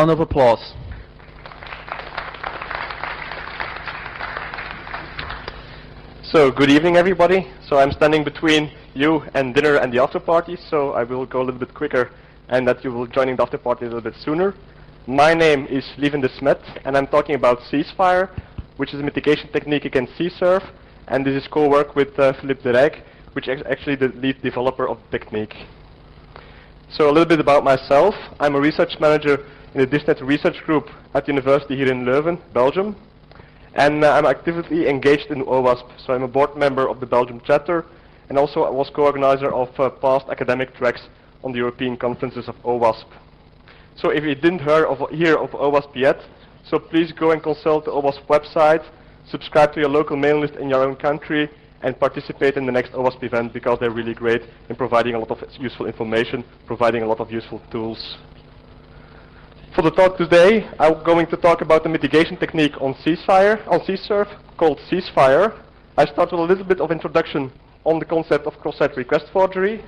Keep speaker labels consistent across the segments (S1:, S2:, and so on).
S1: round of applause.
S2: So, good evening everybody. So I'm standing between you and dinner and the after party, so I will go a little bit quicker and that you will join in the after party a little bit sooner. My name is Lieven Desmet and I'm talking about ceasefire, which is a mitigation technique against CSERF, and this is co-work with Philippe Derek, which is actually the lead developer of the technique. So a little bit about myself. I'm a research manager in the Desmet research group at the university here in Leuven, Belgium. And I'm actively engaged in OWASP, so I'm a board member of the Belgian chapter, and also I was co-organizer of past academic tracks on the European conferences of OWASP. So if you didn't hear of OWASP yet, so please go and consult the OWASP website, subscribe to your local mailing list in your own country, and participate in the next OWASP event, because they're really great in providing a lot of useful information, providing a lot of useful tools. For the talk today, I'm going to talk about the mitigation technique on CSERF, called ceasefire. I start with a little bit of introduction on the concept of cross-site request forgery.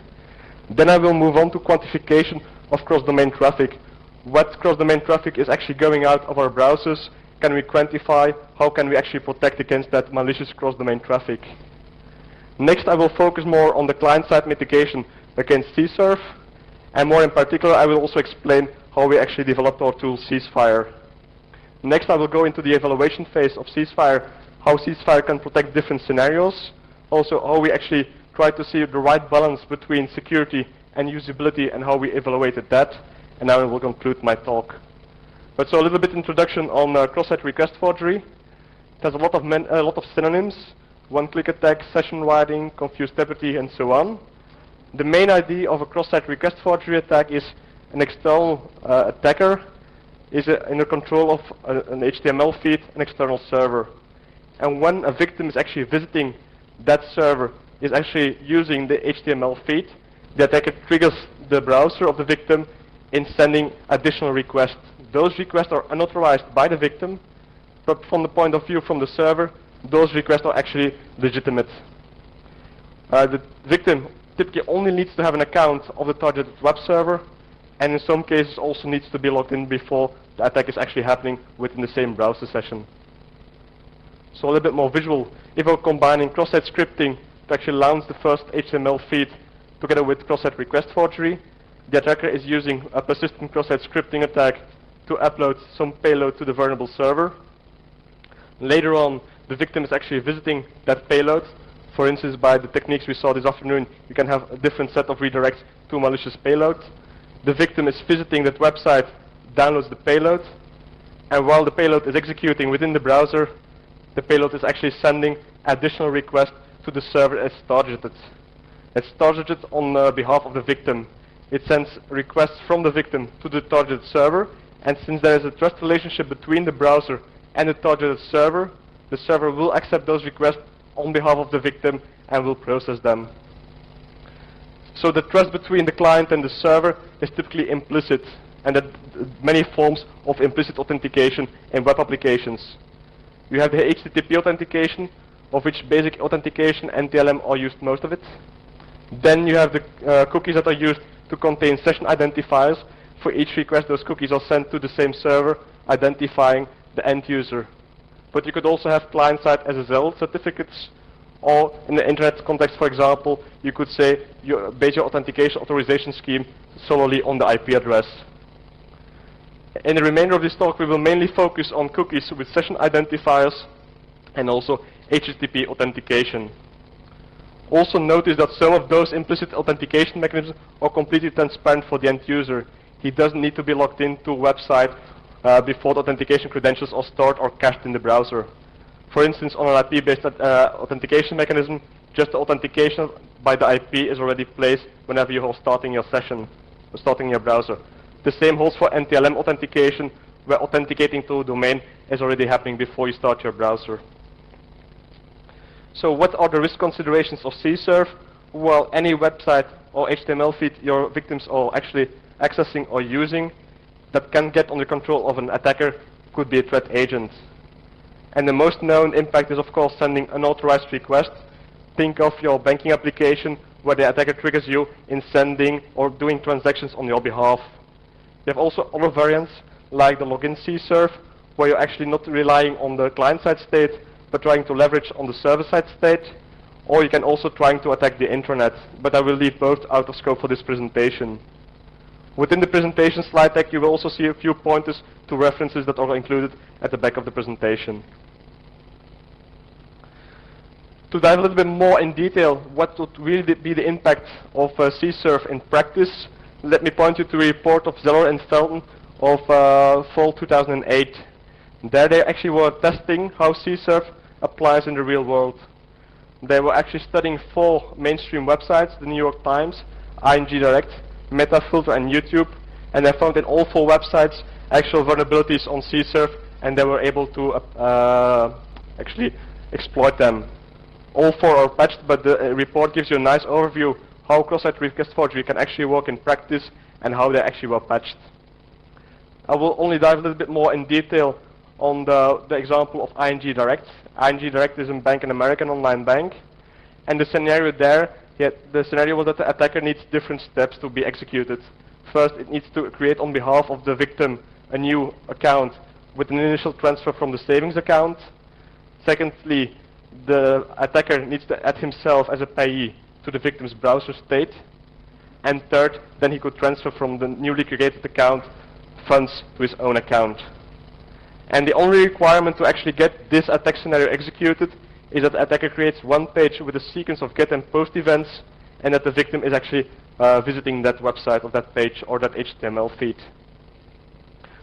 S2: Then I will move on to quantification of cross-domain traffic. What cross-domain traffic is actually going out of our browsers? Can we quantify? How can we actually protect against that malicious cross-domain traffic? Next, I will focus more on the client-side mitigation against CSERF. And more in particular, I will also explain how we actually developed our tool ceasefire. Next, I will go into the evaluation phase of ceasefire, how ceasefire can protect different scenarios. Also, how we actually try to see the right balance between security and usability and how we evaluated that. And now I will conclude my talk. But so a little bit introduction on cross-site request forgery. It has a lot of synonyms: one-click attack, session writing, confused deputy, and so on. The main idea of a cross-site request forgery attack is an external attacker is in the control of an HTML feed, an external server. And when a victim is actually visiting that server, is actually using the HTML feed, the attacker triggers the browser of the victim in sending additional requests. Those requests are unauthorized by the victim, but from the point of view from the server, those requests are actually legitimate. The victim typically only needs to have an account of the targeted web server, and in some cases also needs to be logged in before the attack is actually happening within the same browser session. So a little bit more visual. If we're combining cross-site scripting to actually launch the first HTML feed together with cross-site request forgery, the attacker is using a persistent cross-site scripting attack to upload some payload to the vulnerable server. Later on, the victim is actually visiting that payload. For instance, by the techniques we saw this afternoon, you can have a different set of redirects to malicious payload. The victim is visiting that website, downloads the payload, and while the payload is executing within the browser, the payload is actually sending additional requests to the server as targeted. It's targeted on behalf of the victim. It sends requests from the victim to the targeted server, and since there is a trust relationship between the browser and the targeted server, the server will accept those requests on behalf of the victim and will process them. So the trust between the client and the server is typically implicit, and that many forms of implicit authentication in web applications. You have the HTTP authentication, of which basic authentication and TLM are used most of it. Then you have the cookies that are used to contain session identifiers. For each request, those cookies are sent to the same server, identifying the end user. But you could also have client-side SSL certificates, or in the internet context, for example, you could say you base your authentication authorization scheme solely on the IP address. In the remainder of this talk, we will mainly focus on cookies with session identifiers and also HTTP authentication. Also notice that some of those implicit authentication mechanisms are completely transparent for the end user. He doesn't need to be logged into a website before the authentication credentials are stored or cached in the browser. For instance, on an IP-based authentication mechanism, just the authentication by the IP is already placed whenever you are starting your session, or starting your browser. The same holds for NTLM authentication, where authenticating to a domain is already happening before you start your browser. So what are the risk considerations of CSERF? Well, any website or HTML feed your victims are actually accessing or using that can get under control of an attacker could be a threat agent. And the most known impact is, of course, sending unauthorized requests. Think of your banking application where the attacker triggers you in sending or doing transactions on your behalf. You have also other variants, like the login CServ, where you're actually not relying on the client-side state, but trying to leverage on the server-side state. Or you can also trying to attack the intranet, but I will leave both out of scope for this presentation. Within the presentation slide deck, you will also see a few pointers to references that are included at the back of the presentation. To dive a little bit more in detail, what would really be the impact of CServ in practice, let me point you to a report of Zeller and Felton of fall 2008. There they actually were testing how CServ applies in the real world. They were actually studying 4 mainstream websites, the New York Times, ING Direct, Metafilter and YouTube, and they found in all 4 websites actual vulnerabilities on CServ, and they were able to actually exploit them. All 4 are patched, but the report gives you a nice overview how cross-site request forgery can actually work in practice and how they actually were patched. I will only dive a little bit more in detail on the example of ING Direct. ING Direct is a bank, an American online bank, and the scenario there, the scenario was that the attacker needs different steps to be executed. First, it needs to create on behalf of the victim a new account with an initial transfer from the savings account. Secondly, the attacker needs to add himself as a payee to the victim's browser state. And third, then he could transfer from the newly created account funds to his own account. And the only requirement to actually get this attack scenario executed is that the attacker creates one page with a sequence of get and post events, and that the victim is actually visiting that website or that page or that HTML feed.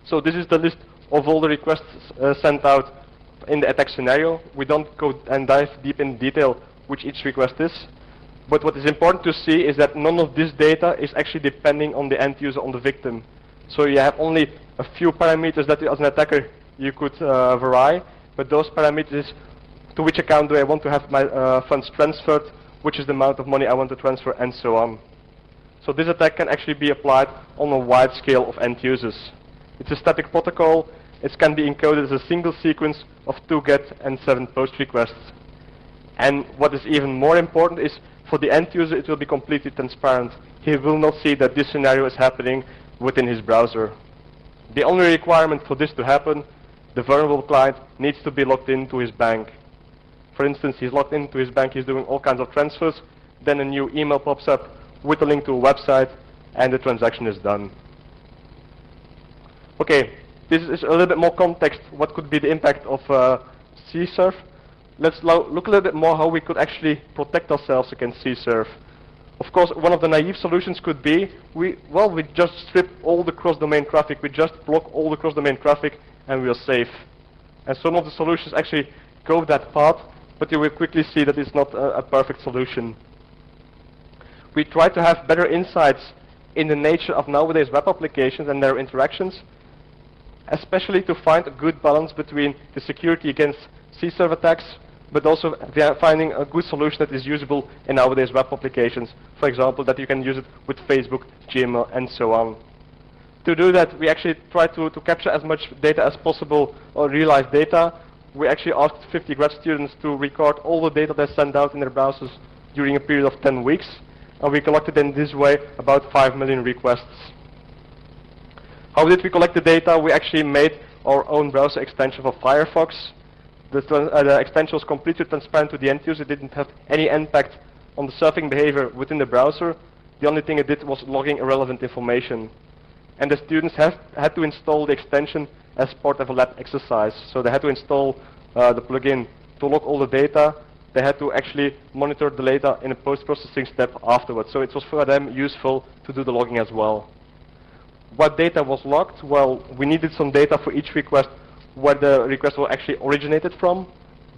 S2: So this is the list of all the requests sent out in the attack scenario. We don't go and dive deep in detail which each request is. But what is important to see is that none of this data is actually depending on the end user, on the victim. So you have only a few parameters that as an attacker you could vary, but those parameters, to which account do I want to have my funds transferred, which is the amount of money I want to transfer, and so on. So this attack can actually be applied on a wide scale of end users. It's a static protocol. It can be encoded as a single sequence of 2 get and 7 post requests. And what is even more important is for the end user it will be completely transparent. He will not see that this scenario is happening within his browser. The only requirement for this to happen, the vulnerable client needs to be logged into his bank. For instance, he's logged into his bank, he's doing all kinds of transfers, then a new email pops up with a link to a website, and the transaction is done. Okay, this is a little bit more context, what could be the impact of CServ. Let's look a little bit more how we could actually protect ourselves against CServ. Of course, one of the naive solutions could be, we just strip all the cross-domain traffic, we just block all the cross-domain traffic, and we are safe. And some of the solutions actually go that path, but you will quickly see that it's not a perfect solution. We try to have better insights in the nature of nowadays web applications and their interactions, especially to find a good balance between the security against CServ attacks, but also finding a good solution that is usable in nowadays web applications. For example, that you can use it with Facebook, Gmail, and so on. To do that, we actually try to capture as much data as possible, or real-life data. We actually asked 50 grad students to record all the data they send out in their browsers during a period of 10 weeks. And we collected in this way about 5 million requests. How did we collect the data? We actually made our own browser extension for Firefox. The extension was completely transparent to the end user. It didn't have any impact on the surfing behavior within the browser. The only thing it did was logging irrelevant information. And the students had to install the extension as part of a lab exercise. So they had to install the plugin to log all the data. They had to actually monitor the data in a post-processing step afterwards. So it was for them useful to do the logging as well. What data was logged? Well, we needed some data for each request, where the request was actually originated from,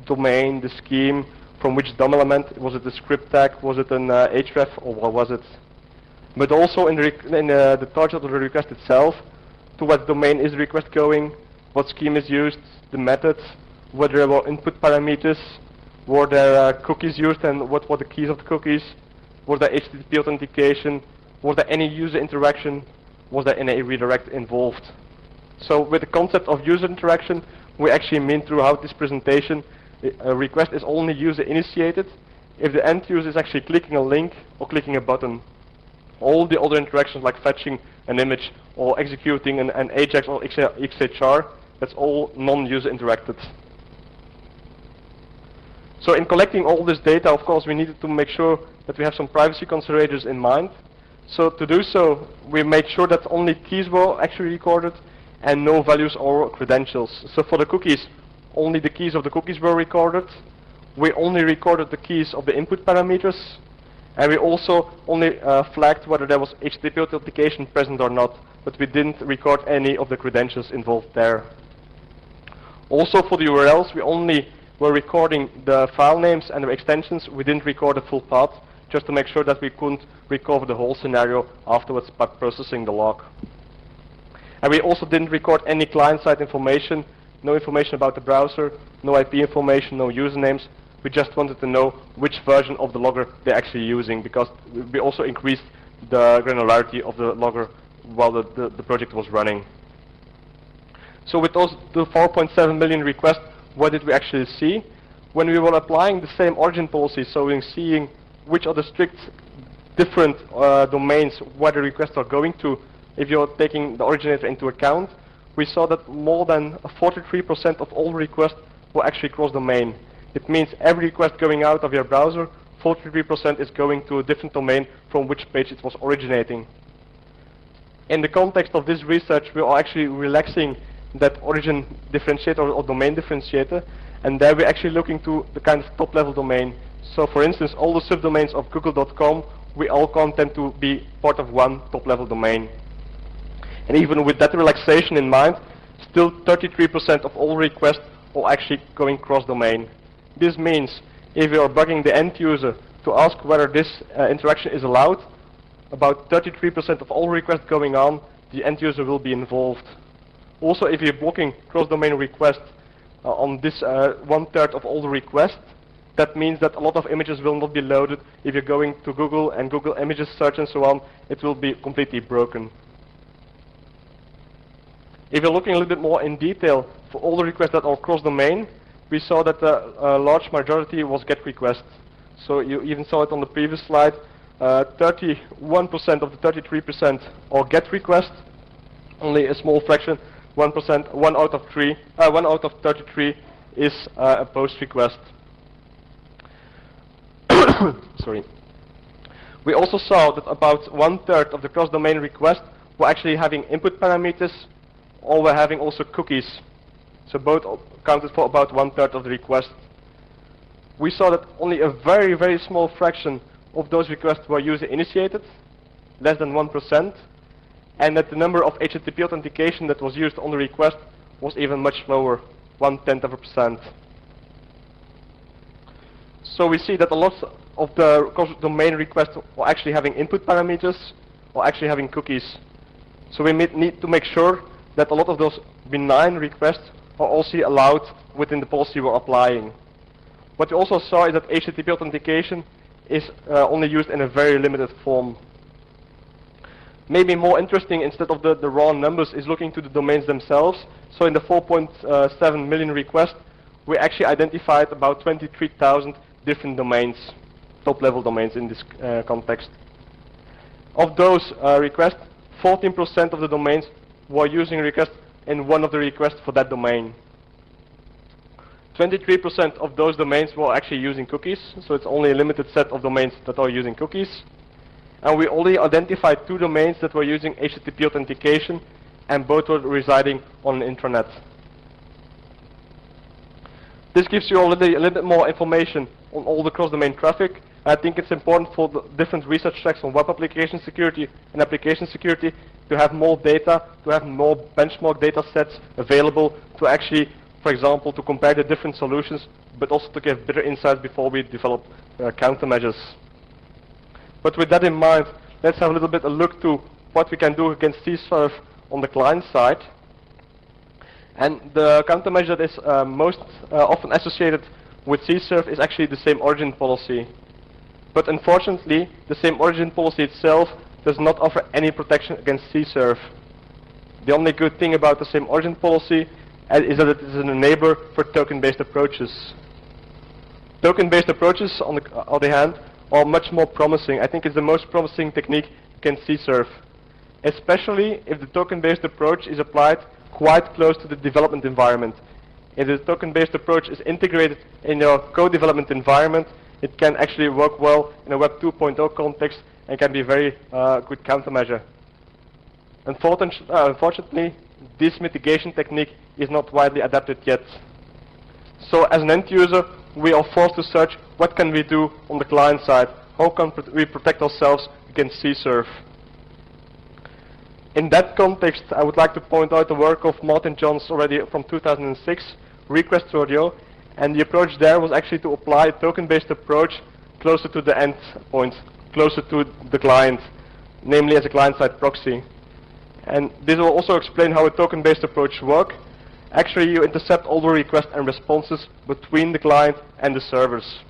S2: domain, the scheme, from which DOM element, was it a script tag, was it an href, or what was it? But also in the target of the request itself, to what domain is the request going, what scheme is used, the methods, whether there were input parameters, were there cookies used, and what were the keys of the cookies, was there HTTP authentication, was there any user interaction, was there any redirect involved. So with the concept of user interaction, we actually mean throughout this presentation, a request is only user initiated if the end user is actually clicking a link or clicking a button. All the other interactions like fetching an image or executing an AJAX or XHR, that's all non-user interacted. So in collecting all this data, of course, we needed to make sure that we have some privacy considerations in mind. So to do so, we made sure that only keys were actually recorded and no values or credentials. So for the cookies, only the keys of the cookies were recorded. We only recorded the keys of the input parameters. And we also only flagged whether there was HTTP authentication present or not, but we didn't record any of the credentials involved there. Also for the URLs, we only were recording the file names and the extensions. We didn't record the full path, just to make sure that we couldn't recover the whole scenario afterwards by processing the log. And we also didn't record any client-side information, no information about the browser, no IP information, no usernames. We just wanted to know which version of the logger they're actually using, because we also increased the granularity of the logger while the project was running. So with those the 4.7 million requests, what did we actually see? When we were applying the same origin policy, so we're seeing which are the strict different domains where the requests are going to, if you're taking the originator into account, we saw that more than 43% of all requests were actually cross-domain. It means every request going out of your browser, 43% is going to a different domain from which page it was originating. In the context of this research, we are actually relaxing that origin differentiator or domain differentiator, and there we're actually looking to the kind of top-level domain. So for instance, all the subdomains of google.com, we all tend to be part of one top-level domain. And even with that relaxation in mind, still 33% of all requests are actually going cross-domain. This means if you are bugging the end user to ask whether this interaction is allowed, about 33% of all requests going on, the end user will be involved. Also, if you're blocking cross-domain requests on this 1/3 of all the requests, that means that a lot of images will not be loaded. If you're going to Google and Google Images search and so on, it will be completely broken. If you're looking a little bit more in detail for all the requests that are cross-domain, we saw that a large majority was GET requests. So you even saw it on the previous slide. 31% of the 33% are GET requests. Only a small fraction, 1%, 1 out of 33 is a POST request. Sorry. We also saw that about 1/3 of the cross-domain requests were actually having input parameters, or were having also cookies. So both accounted for about 1/3 of the requests. We saw that only a very, very small fraction of those requests were user-initiated, less than 1%, and that the number of HTTP authentication that was used on the request was even much lower, 0.1%. So we see that a lot of the cross-domain requests are actually having input parameters or actually having cookies. So we need to make sure that a lot of those benign requests are also allowed within the policy we're applying. What we also saw is that HTTP authentication is only used in a very limited form. Maybe more interesting, instead of the raw numbers, is looking to the domains themselves. So in the 4.7 million requests, we actually identified about 23,000 different domains, top-level domains in this context. Of those requests, 14% of the domains were using requests in one of the requests for that domain. 23% of those domains were actually using cookies, so it's only a limited set of domains that are using cookies. And we only identified 2 domains that were using HTTP authentication, and both were residing on an intranet. This gives you already a little bit more information on all the cross-domain traffic. I think it's important for the different research tracks on web application security and application security to have more data, to have more benchmark data sets available to actually, for example, to compare the different solutions, but also to give better insights before we develop countermeasures. But with that in mind, let's have a little bit a look to what we can do against CSRF on the client side. And the countermeasure that is most often associated with CSRF is actually the same origin policy. But unfortunately, the same origin policy itself does not offer any protection against CSRF. The only good thing about the same origin policy is that it is an enabler for token-based approaches. Token-based approaches, on the other hand, are much more promising. I think it's the most promising technique against CSRF, especially if the token-based approach is applied quite close to the development environment. If the token-based approach is integrated in your code development environment, it can actually work well in a Web 2.0 context and can be a very good countermeasure. Unfortunately, this mitigation technique is not widely adapted yet. So as an end user, we are forced to search what can we do on the client side. How can we protect ourselves against CSRF? In that context, I would like to point out the work of Martin Johns already from 2006, Request Rodeo, and the approach there was actually to apply a token-based approach closer to the endpoint, closer to the client, namely as a client-side proxy. And this will also explain how a token-based approach works. Actually, you intercept all the requests and responses between the client and the servers.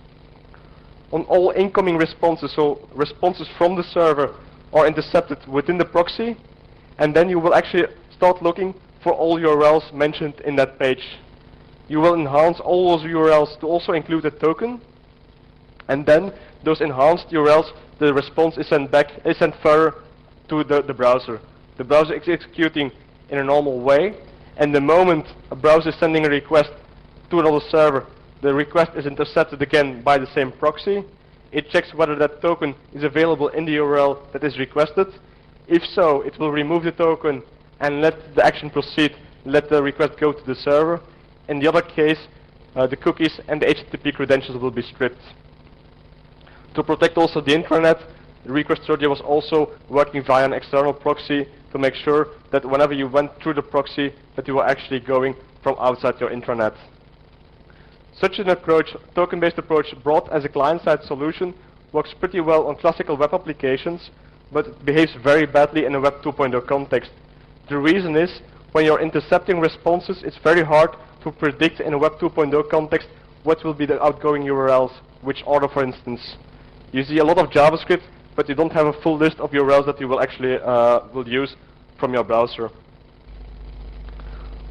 S2: On all incoming responses, so responses from the server are intercepted within the proxy, and then you will actually start looking for all URLs mentioned in that page. You will enhance all those URLs to also include a token, and then those enhanced URLs, the response is sent further to the browser. The browser is executing in a normal way, and the moment a browser is sending a request to another server, the request is intercepted again by the same proxy. It checks whether that token is available in the URL that is requested. If so, it will remove the token and let the action proceed, let the request go to the server. In the other case, the cookies and the HTTP credentials will be stripped. To protect also the intranet, the Request Rodeo was also working via an external proxy to make sure that whenever you went through the proxy, that you were actually going from outside your intranet. Such an approach, token-based approach brought as a client-side solution, works pretty well on classical web applications, but it behaves very badly in a Web 2.0 context. The reason is, when you're intercepting responses, it's very hard to predict in a Web 2.0 context what will be the outgoing URLs, which order, for instance. You see a lot of JavaScript, but you don't have a full list of URLs that you will actually will use from your browser.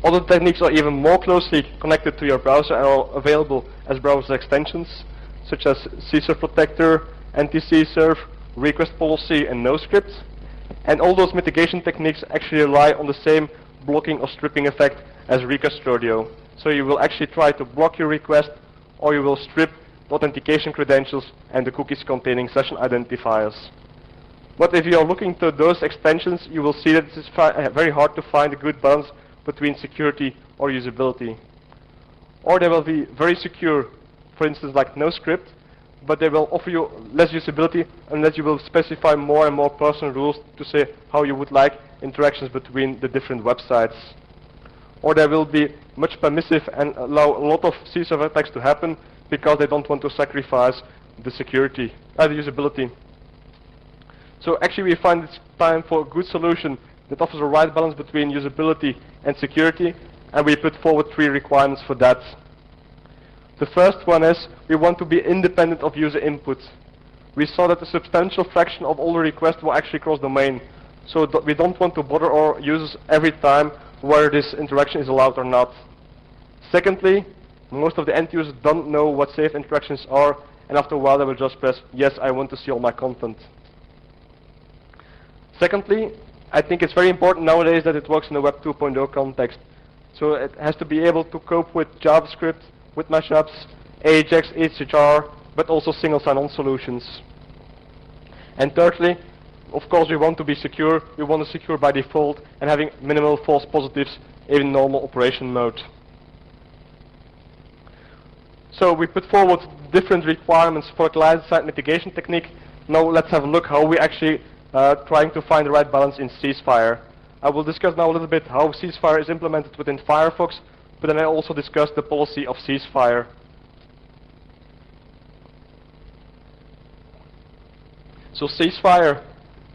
S2: Other techniques are even more closely connected to your browser and are available as browser extensions, such as CSRF Protector, Anti-CSRF, Request Policy, and NoScript. And all those mitigation techniques actually rely on the same blocking or stripping effect as Request Rodeo. So you will actually try to block your request, or you will strip the authentication credentials and the cookies containing session identifiers. But if you are looking to those extensions, you will see that it is very hard to find a good balance between security or usability. Or they will be very secure, for instance like NoScript, but they will offer you less usability unless you will specify more and more personal rules to say how you would like interactions between the different websites. Or they will be much permissive and allow a lot of CSRF attacks to happen because they don't want to sacrifice the security, the usability. So actually we find it's time for a good solution that offers the right balance between usability and security, and we put forward 3 requirements for that. The first one is we want to be independent of user input. We saw that a substantial fraction of all the requests were actually cross-domain, so we don't want to bother our users every time whether this interaction is allowed or not. Secondly, most of the end users don't know what safe interactions are, and after a while they will just press, yes, I want to see all my content. Secondly, I think it's very important nowadays that it works in a Web 2.0 context. So it has to be able to cope with JavaScript, with mashups, AJAX, HHR, but also single sign-on solutions. And thirdly, of course we want to be secure. We want to secure by default and having minimal false positives in normal operation mode. So we put forward different requirements for a client-side mitigation technique. Now let's have a look how we actually trying to find the right balance in ceasefire. I will discuss now a little bit how ceasefire is implemented within Firefox, but then I also discuss the policy of ceasefire. So ceasefire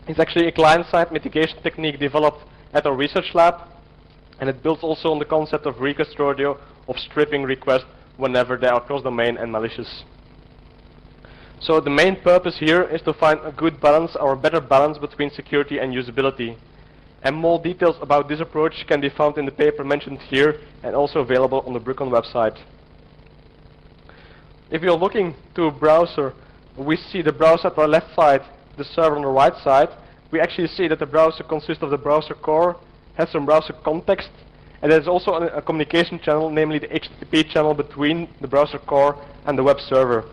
S2: is actually a client-side mitigation technique developed at our research lab, and it builds also on the concept of Request Rodeo of stripping requests whenever they are cross-domain and malicious. So the main purpose here is to find a good balance or a better balance between security and usability. And more details about this approach can be found in the paper mentioned here and also available on the BruCON website. If you're looking to a browser, we see the browser at the left side, the server on the right side, we actually see that the browser consists of the browser core, has some browser context, and there's also a communication channel, namely the HTTP channel between the browser core and the web server.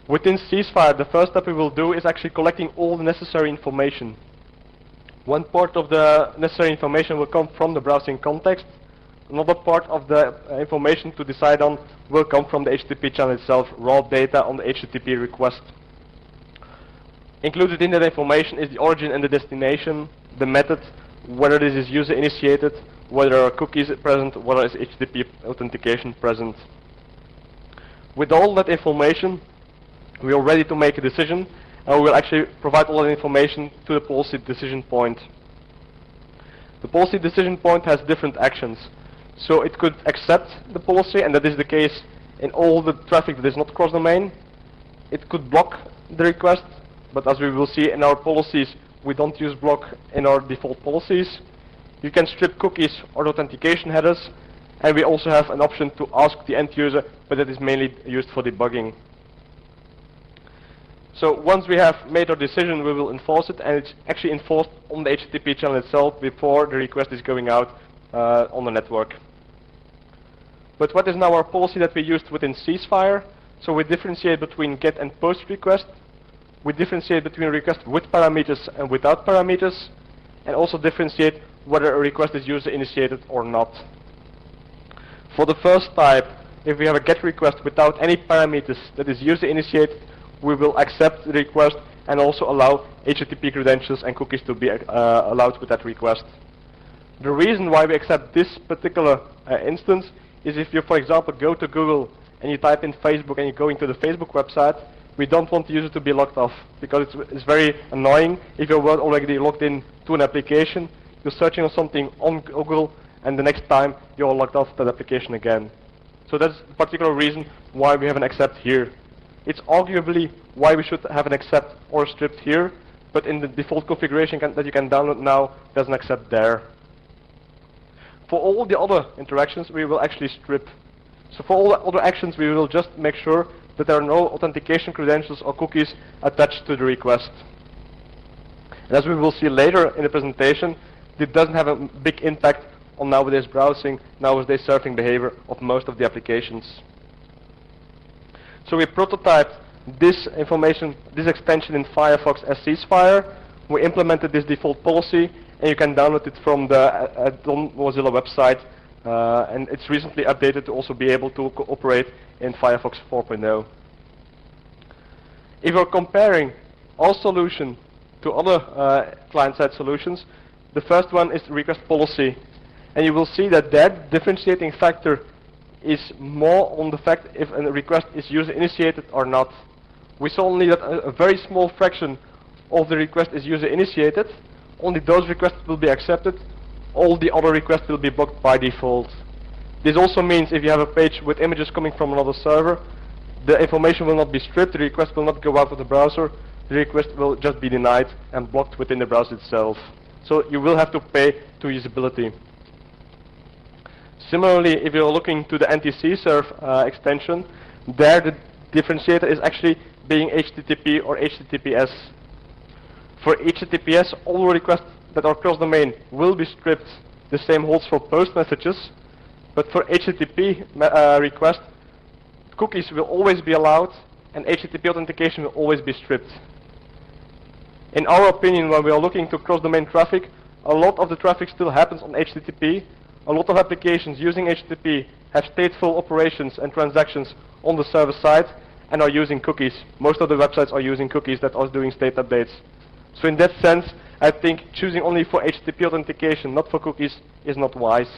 S2: Within ceasefire, the first step we will do is actually collecting all the necessary information. One part of the necessary information will come from the browsing context. Another part of the information to decide on will come from the HTTP channel itself, raw data on the HTTP request. Included in that information is the origin and the destination, the method, whether this is user initiated, whether there are cookies present, whether is HTTP authentication present. With all that information, we are ready to make a decision, and we will actually provide all that information to the policy decision point. The policy decision point has different actions. So it could accept the policy, and that is the case in all the traffic that is not cross-domain. It could block the request, but as we will see in our policies, we don't use block in our default policies. You can strip cookies or authentication headers, and we also have an option to ask the end user, but that is mainly used for debugging. So once we have made our decision, we will enforce it, and it's actually enforced on the HTTP channel itself before the request is going out on the network. But what is now our policy that we used within ceasefire? So we differentiate between get and post request. We differentiate between requests with parameters and without parameters, and also differentiate whether a request is user initiated or not. For the first type, if we have a get request without any parameters that is user initiated, we will accept the request and also allow HTTP credentials and cookies to be allowed with that request. The reason why we accept this particular instance is if you, for example, go to Google and you type in Facebook and you go into the Facebook website, we don't want the user to be logged off, because it's very annoying if you're already logged in to an application, you're searching on something on Google, and the next time you're logged off that application again. So that's the particular reason why we have an accept here. It's arguably why we should have an accept or stripped here, but in the default configuration that you can download now, there's an accept there. For all the other interactions, we will actually strip. So for all the other actions, we will just make sure that there are no authentication credentials or cookies attached to the request. And as we will see later in the presentation, it doesn't have a big impact on nowadays browsing, nowadays surfing behavior of most of the applications. So we prototyped this information, this extension in Firefox as ceasefire. We implemented this default policy, and you can download it from the Mozilla website. And it's recently updated to also be able to operate in Firefox 4.0. If we're comparing our solution to other client-side solutions, the first one is the request policy. And you will see that that differentiating factor is more on the fact if a request is user initiated or not. We saw only that a very small fraction of the request is user initiated. Only those requests will be accepted. All the other requests will be blocked by default. This also means if you have a page with images coming from another server, the information will not be stripped, the request will not go out of the browser, the request will just be denied and blocked within the browser itself. So you will have to pay to usability. Similarly, if you're looking to the anti-CSERF extension, there the differentiator is actually being HTTP or HTTPS. For HTTPS, all requests that are cross-domain will be stripped. The same holds for post messages. But for HTTP requests, cookies will always be allowed, and HTTP authentication will always be stripped. In our opinion, when we are looking to cross-domain traffic, a lot of the traffic still happens on HTTP. A lot of applications using HTTP have stateful operations and transactions on the server side and are using cookies. Most of the websites are using cookies that are doing state updates. So in that sense, I think choosing only for HTTP authentication, not for cookies, is not wise.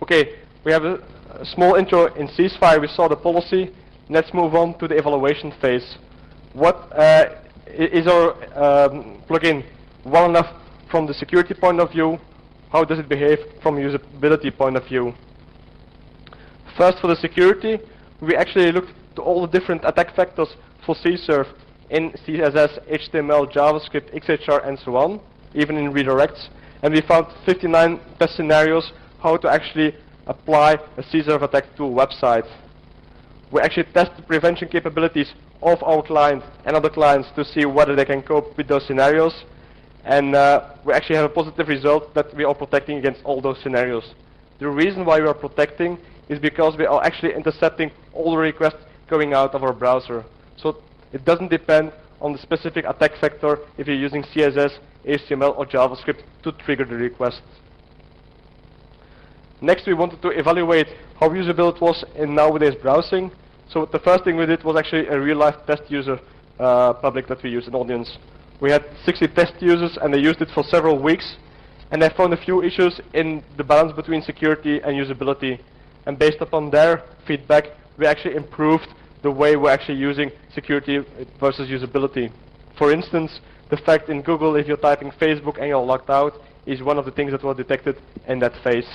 S2: Okay, we have a small intro in ceasefire. We saw the policy. Let's move on to the evaluation phase. What is our plugin well enough from the security point of view? How does it behave from a usability point of view? First, for the security, we actually looked to all the different attack vectors for CSERF in CSS, HTML, JavaScript, XHR, and so on, even in redirects. And we found 59 test scenarios how to actually apply a CSERF attack to a website. We actually test the prevention capabilities of our client and other clients to see whether they can cope with those scenarios. And we actually have a positive result that we are protecting against all those scenarios. The reason why we are protecting is because we are actually intercepting all the requests going out of our browser. So it doesn't depend on the specific attack vector if you're using CSS, HTML or JavaScript to trigger the request. Next, we wanted to evaluate how usable it was in nowadays browsing. So the first thing we did was actually a real-life test user public that we used, an audience. We had 60 test users and they used it for several weeks, and they found a few issues in the balance between security and usability. And based upon their feedback, we actually improved the way we're actually using security versus usability. For instance, the fact in Google, if you're typing Facebook and you're logged out, is one of the things that were detected in that phase.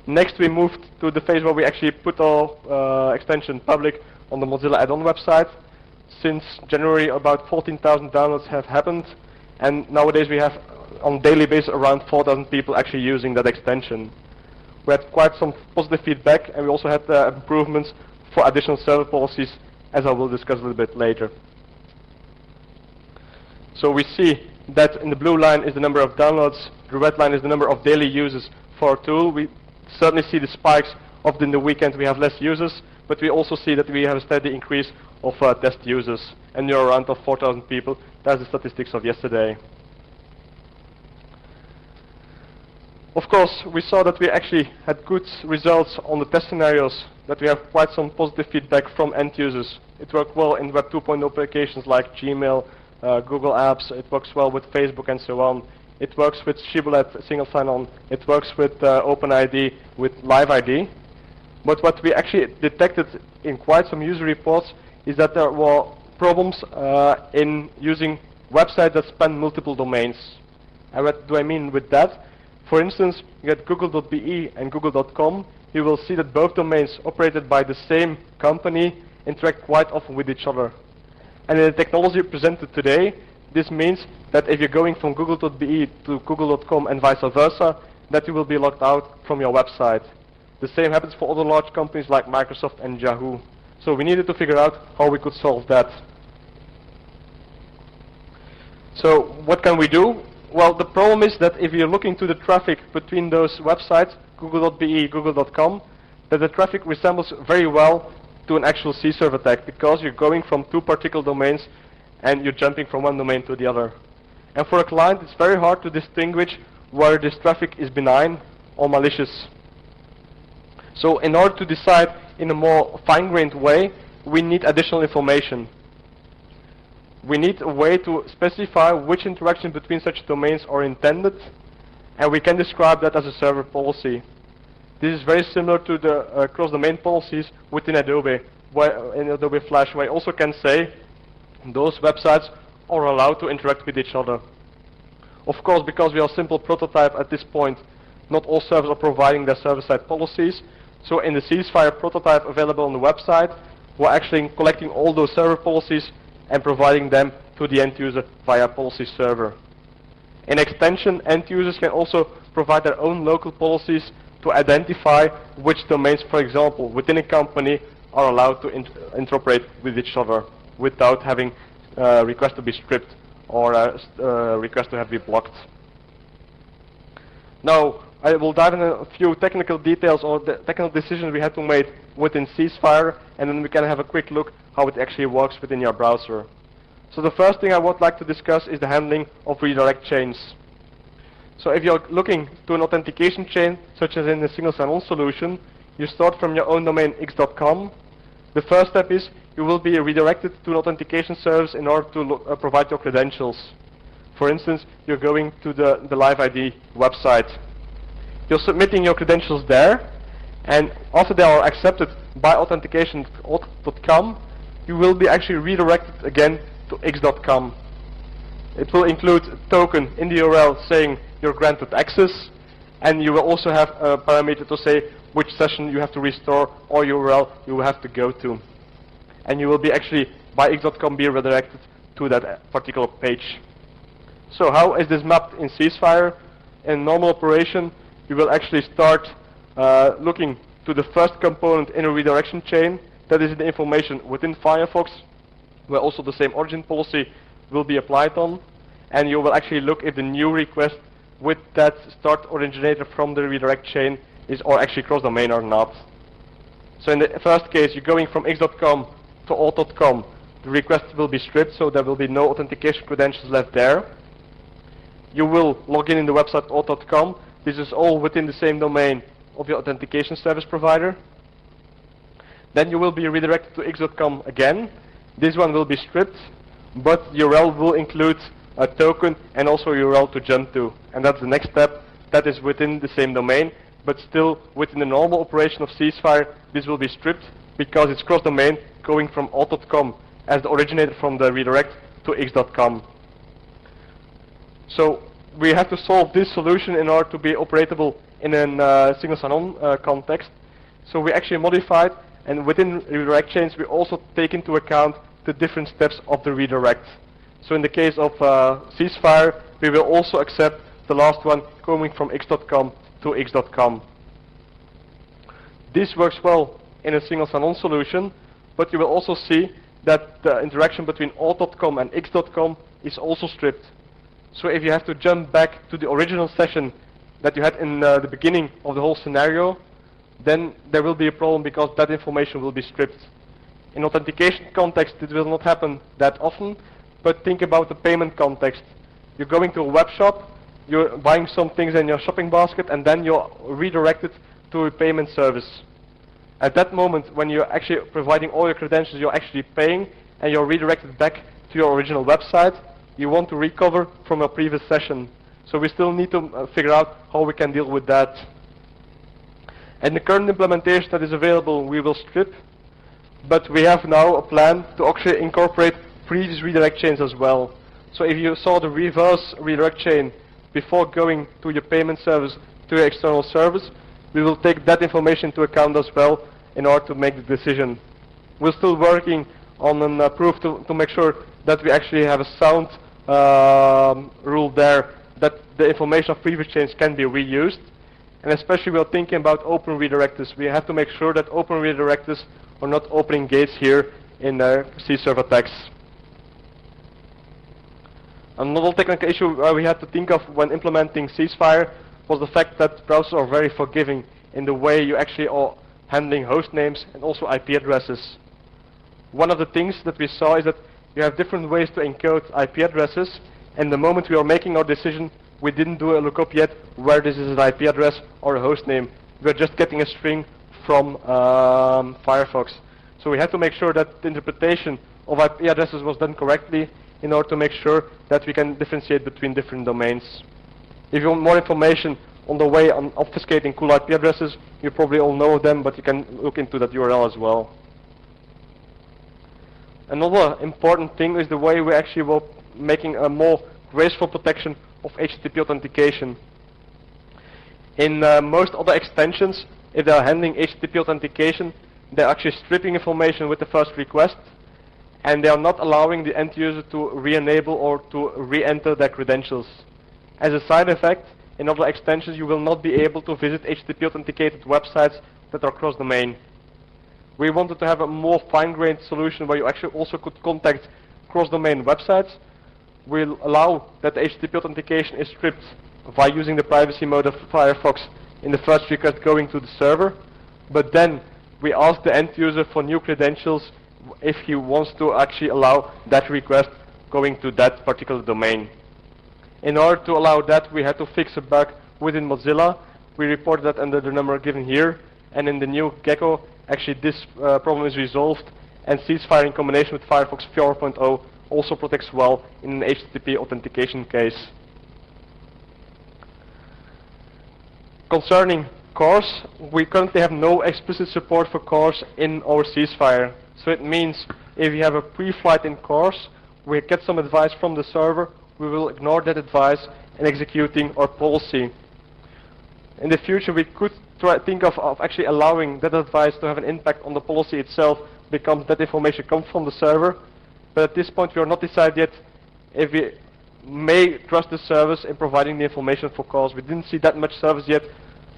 S2: Next, we moved to the phase where we actually put our extension public on the Mozilla add-on website. Since January, about 14,000 downloads have happened, and nowadays we have, on a daily basis, around 4,000 people actually using that extension. We had quite some positive feedback, and we also had improvements for additional server policies, as I will discuss a little bit later. So we see that in the blue line is the number of downloads, the red line is the number of daily users for our tool. We certainly see the spikes of in the weekend we have less users, but we also see that we have a steady increase of test users, and you're around of 4,000 people. That's the statistics of yesterday. Of course, we saw that we actually had good results on the test scenarios, that we have quite some positive feedback from end users. It worked well in Web 2.0 applications like Gmail, Google Apps. It works well with Facebook and so on. It works with Shibboleth single sign-on. It works with OpenID, with Live ID. But what we actually detected in quite some user reports is that there were problems in using websites that span multiple domains. And what do I mean with that? For instance, you get google.be and google.com. You will see that both domains operated by the same company interact quite often with each other. And in the technology presented today, this means that if you're going from google.be to google.com and vice versa, that you will be locked out from your website. The same happens for other large companies like Microsoft and Yahoo. So we needed to figure out how we could solve that. So what can we do? Well, the problem is that if you're looking to the traffic between those websites, google.be, google.com, that the traffic resembles very well to an actual C-serve attack, because you're going from two particular domains and you're jumping from one domain to the other. And for a client, it's very hard to distinguish whether this traffic is benign or malicious. So in order to decide in a more fine-grained way, we need additional information. We need a way to specify which interactions between such domains are intended, and we can describe that as a server policy. This is very similar to the cross-domain policies within Adobe, in Adobe Flash, where I also can say those websites are allowed to interact with each other. Of course, because we are a simple prototype at this point, not all servers are providing their server-side policies. So in the ceasefire prototype available on the website, we're actually collecting all those server policies and providing them to the end user via policy server. In extension, end users can also provide their own local policies to identify which domains, for example, within a company are allowed to interoperate with each other without having requests to be stripped or requests to have to be blocked. Now, I will dive into a few technical details or the technical decisions we had to make within ceasefire, and then we can have a quick look how it actually works within your browser. So the first thing I would like to discuss is the handling of redirect chains. So if you're looking to an authentication chain, such as in the single sign-on solution, you start from your own domain x.com. The first step is you will be redirected to an authentication service in order to provide your credentials. For instance, you're going to the Live ID website. You're submitting your credentials there, and after they are accepted by authentication.com, you will be actually redirected again to x.com. It will include a token in the URL saying you're granted access, and you will also have a parameter to say which session you have to restore or URL you will have to go to. And you will be actually, by x.com, be redirected to that particular page. So how is this mapped in ceasefire? In normal operation, you will actually start looking to the first component in a redirection chain. that is the information within Firefox, where also the same origin policy will be applied on, and you will actually look if the new request with that start originator from the redirect chain is or actually cross-domain or not. So in the first case, you're going from x.com to alt.com, the request will be stripped, so there will be no authentication credentials left there. You will log in the website alt.com. This is all within the same domain of your authentication service provider. Then you will be redirected to x.com again. This one will be stripped, but URL will include a token and also a URL to jump to. And that's the next step. That is within the same domain, but still within the normal operation of ceasefire, this will be stripped because it's cross-domain going from alt.com as the originator from the redirect to x.com. So we have to solve this solution in order to be operatable in a single sign-on context. So we actually modified, and within redirect chains we also take into account the different steps of the redirect. So in the case of ceasefire, we will also accept the last one coming from x.com to x.com. This works well in a single sign-on solution, but you will also see that the interaction between alt.com and x.com is also stripped. So if you have to jump back to the original session that you had in the beginning of the whole scenario, then there will be a problem because that information will be stripped. In authentication context, it will not happen that often, but think about the payment context. You're going to a web shop, you're buying some things in your shopping basket, and then you're redirected to a payment service. At that moment, when you're actually providing all your credentials, you're actually paying, and you're redirected back to your original website. You want to recover from a previous session. So we still need to figure out how we can deal with that. And the current implementation that is available, we will strip, but we have now a plan to actually incorporate previous redirect chains as well. So if you saw the reverse redirect chain before going to your payment service to your external service, we will take that information into account as well in order to make the decision. We're still working on a proof to make sure that we actually have a sound rule there, that the information of previous chains can be reused. And especially we're thinking about open redirectors. We have to make sure that open redirectors are not opening gates here in C-serve attacks. Another technical issue we had to think of when implementing ceasefire was the fact that browsers are very forgiving in the way you actually are handling host names and also IP addresses. One of the things that we saw is that you have different ways to encode IP addresses, and the moment we are making our decision, we didn't do a lookup yet where this is an IP address or a host name. We're just getting a string from Firefox. So we had to make sure that the interpretation of IP addresses was done correctly in order to make sure that we can differentiate between different domains. If you want more information on the way on obfuscating cool IP addresses, you probably all know them, but you can look into that URL as well. Another important thing is the way we actually were making a more graceful protection of HTTP authentication. In most other extensions, if they are handling HTTP authentication, they're actually stripping information with the first request, and they are not allowing the end user to re-enable or to re-enter their credentials. As a side effect, in other extensions, you will not be able to visit HTTP authenticated websites that are cross-domain. We wanted to have a more fine-grained solution where you actually also could contact cross-domain websites. We'll allow that the HTTP authentication is stripped by using the privacy mode of Firefox in the first request going to the server, but then we ask the end user for new credentials if he wants to actually allow that request going to that particular domain. In order to allow that, we had to fix a bug within Mozilla. We reported that under the number given here, and in the new Gecko, actually this problem is resolved, and ceasefire in combination with Firefox 4.0 also protects well in an HTTP authentication case. Concerning CORS, we currently have no explicit support for CORS in our ceasefire. So it means if you have a pre-flight in CORS, we get some advice from the server, we will ignore that advice and executing our policy. In the future, we could think of actually allowing that advice to have an impact on the policy itself, because that information comes from the server. But at this point, we are not decided yet if we may trust the service in providing the information for CORS. We didn't see that much service yet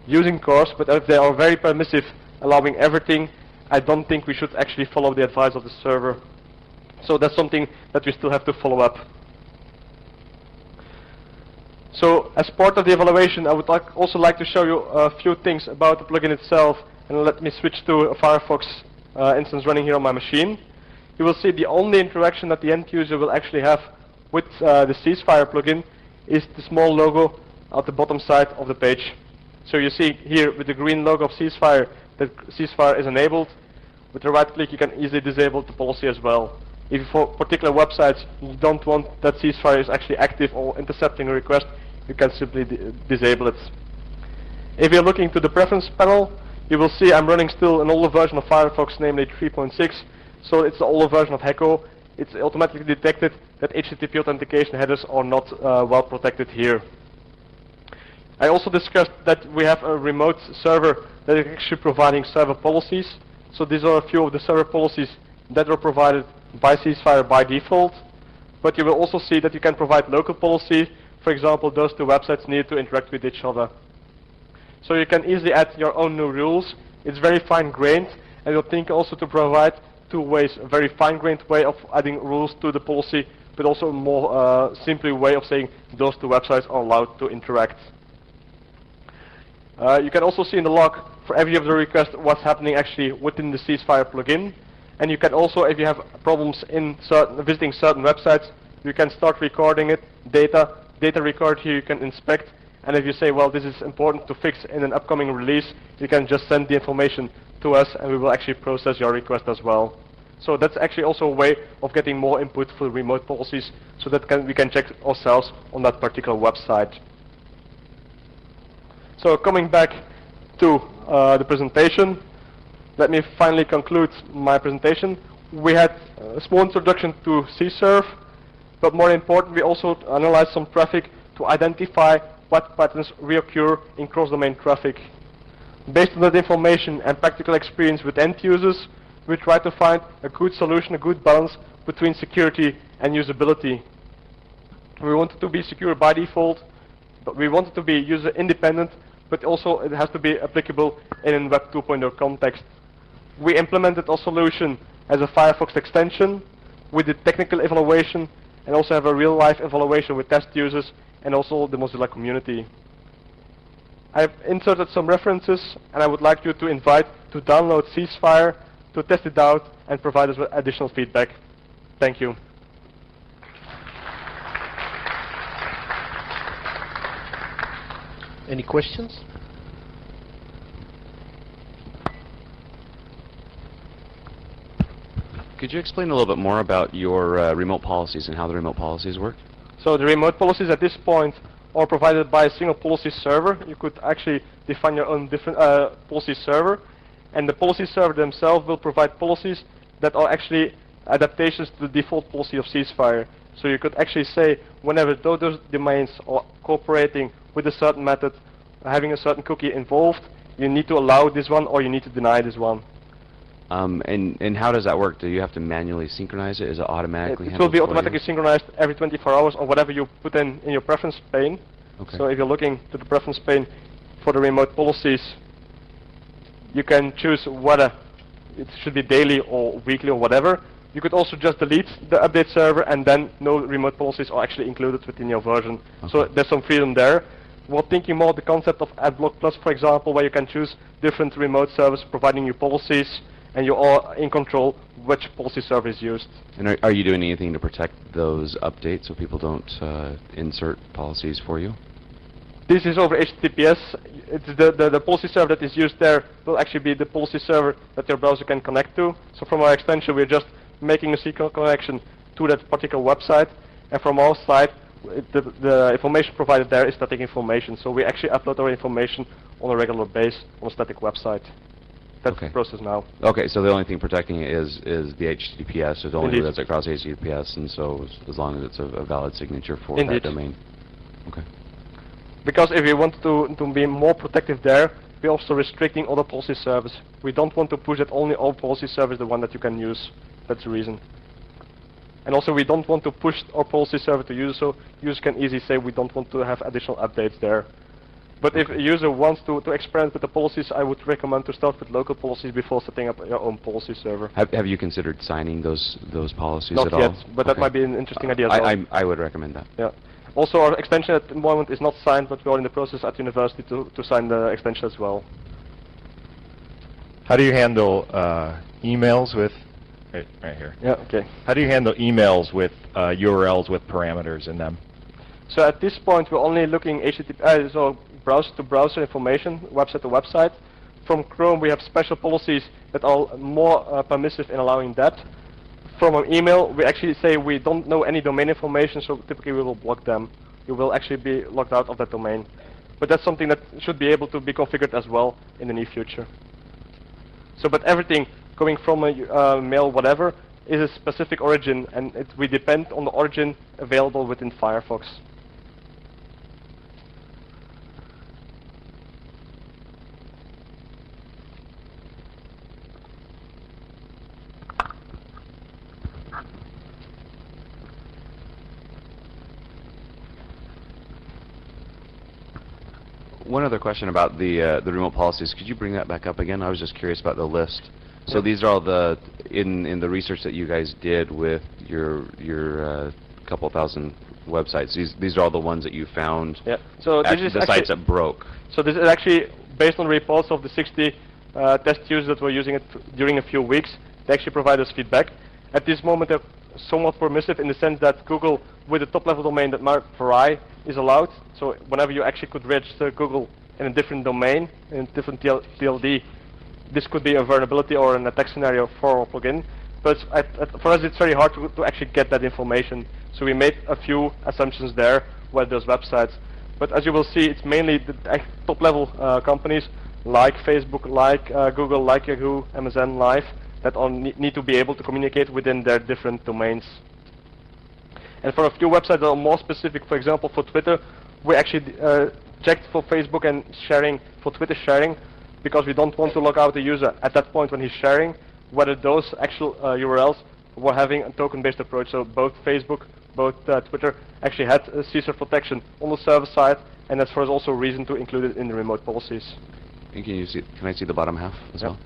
S2: using CORS, but if they are very permissive, allowing everything, I don't think we should actually follow the advice of the server. So that's something that we still have to follow up. So as part of the evaluation, I would also like to show you a few things about the plugin itself. And let me switch to a Firefox instance running here on my machine. You will see the only interaction that the end user will actually have with the Ceasefire plugin is the small logo at the bottom side of the page. So you see here with the green logo of Ceasefire that Ceasefire is enabled. With the right click you can easily disable the policy as well. If for particular websites you don't want that Ceasefire is actually active or intercepting a request, you can simply disable it. If you're looking to the preference panel, you will see I'm running still an older version of Firefox, namely 3.6. So it's the older version of Hecko. It's automatically detected that HTTP authentication headers are not well protected here. I also discussed that we have a remote server that is actually providing server policies. So these are a few of the server policies that are provided by Ceasefire by default. But you will also see that you can provide local policy. For example, those two websites need to interact with each other. So you can easily add your own new rules. It's very fine-grained, and you'll think also to provide two ways, a very fine-grained way of adding rules to the policy, but also a more simple way of saying those two websites are allowed to interact. You can also see in the log for every of the requests what's happening actually within the Ceasefire plugin. And you can also, if you have problems in visiting certain websites, you can start recording it, data record here you can inspect. And if you say, well, this is important to fix in an upcoming release, you can just send the information to us and we will actually process your request as well. So that's actually also a way of getting more input for remote policies so that we can check ourselves on that particular website. So coming back to the presentation, let me finally conclude my presentation. We had a small introduction to CServe, but more important, we also analyzed some traffic to identify what patterns reoccur in cross-domain traffic. Based on that information and practical experience with end users, we try to find a good solution, a good balance between security and usability. We want it to be secure by default, but we want it to be user independent, but also it has to be applicable in a Web 2.0 context. We implemented our solution as a Firefox extension. We did technical evaluation and also have a real-life evaluation with test users and also the Mozilla community. I've inserted some references and I would like you to invite to download Ceasefire, to test it out and provide us with additional feedback. Thank you.
S1: Any questions?
S3: Could you explain a little bit more about your remote policies and how the remote policies work?
S2: So the remote policies at this point are provided by a single policy server. You could actually define your own different policy server, and the policy server themselves will provide policies that are actually adaptations to the default policy of Ceasefire. So you could actually say whenever those domains are cooperating with a certain method, having a certain cookie involved, you need to allow this one or you need to deny this one.
S3: And how does that work? Do you have to manually synchronize it? Is it automatically
S2: It will be automatically synchronized every 24 hours or whatever you put in your preference pane.
S3: Okay.
S2: So if you're looking to the preference pane for the remote policies, you can choose whether it should be daily or weekly or whatever. You could also just delete the update server and then no remote policies are actually included within your version. Okay. So there's some freedom there. We're thinking more the concept of AdBlock Plus, for example, where you can choose different remote servers providing you policies and you are in control which policy server is used.
S3: And are you doing anything to protect those updates so people don't insert policies for you?
S2: This is over HTTPS. It's the policy server that is used there will actually be the policy server that your browser can connect to. So from our extension, we're just making a SQL connection to that particular website. And from our side, the information provided there is static information. So we actually upload our information on a regular basis on a static website. That's the process now.
S3: Okay, so the only thing protecting it is the HTTPS. It's only that's across HTTPS, and so as long as it's a valid signature for that domain. Okay.
S2: Because if we want to be more protective there, we're also restricting other policy servers. We don't want to push that only all policy server is the one that you can use. That's the reason. And also we don't want to push our policy server to users, so users can easily say we don't want to have additional updates there. But if a user wants to experiment with the policies, I would recommend to start with local policies before setting up your own policy server.
S3: Have you considered signing those policies
S2: Not
S3: at all?
S2: yet, but that might be an interesting idea as well.
S3: I would recommend that.
S2: Yeah. Also, our extension at the moment is not signed, but we're in the process at university to sign the extension as well.
S1: How do you handle emails with, right here.
S2: Yeah, okay.
S1: How do you handle emails with URLs with parameters in them?
S2: So at this point, we're only looking HTTP, so browser-to-browser information, website to website. From Chrome, we have special policies that are more permissive in allowing that. From an email, we actually say we don't know any domain information, so typically we will block them. You will actually be locked out of that domain. But that's something that should be able to be configured as well in the near future. So, but everything coming from a mail, whatever, is a specific origin, and we depend on the origin available within Firefox.
S3: One other question about the remote policies. Could you bring that back up again? I was just curious about the list. So
S2: yeah.
S3: These are all the in the research that you guys did with your couple thousand websites. These are all the ones that you found.
S2: Yeah. So this is
S3: the sites that broke.
S2: So this is actually based on reports of the 60 test users that were using it during a few weeks. They actually provide us feedback. At this moment, they're somewhat permissive in the sense that Google, with a top-level domain that might vary, is allowed. So whenever you actually could register Google in a different domain, in a different TLD, this could be a vulnerability or an attack scenario for our plugin. But for us, it's very hard to actually get that information. So we made a few assumptions there with those websites. But as you will see, it's mainly the top-level companies like Facebook, like Google, like Yahoo, MSN Live, that need to be able to communicate within their different domains. And for a few websites that are more specific, for example, for Twitter, we actually checked for Facebook and sharing, for Twitter sharing, because we don't want to log out the user at that point when he's sharing, whether those actual URLs were having a token-based approach. So both Facebook, both Twitter actually had a CERT protection on the server side, and that's for us also a reason to include it in the remote policies.
S3: And can I see the bottom half as well?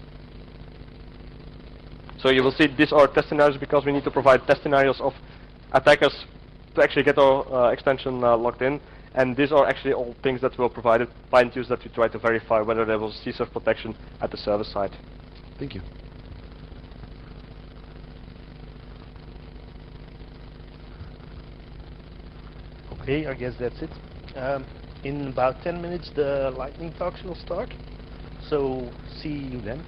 S2: So you will see these are test scenarios because we need to provide test scenarios of attackers to actually get our extension logged in. And these are actually all things that were provided by end users that we try to verify whether there was CERT protection at the server side.
S3: Thank you.
S4: Okay, I guess that's it. In about 10 minutes the lightning talks will start. So see you then.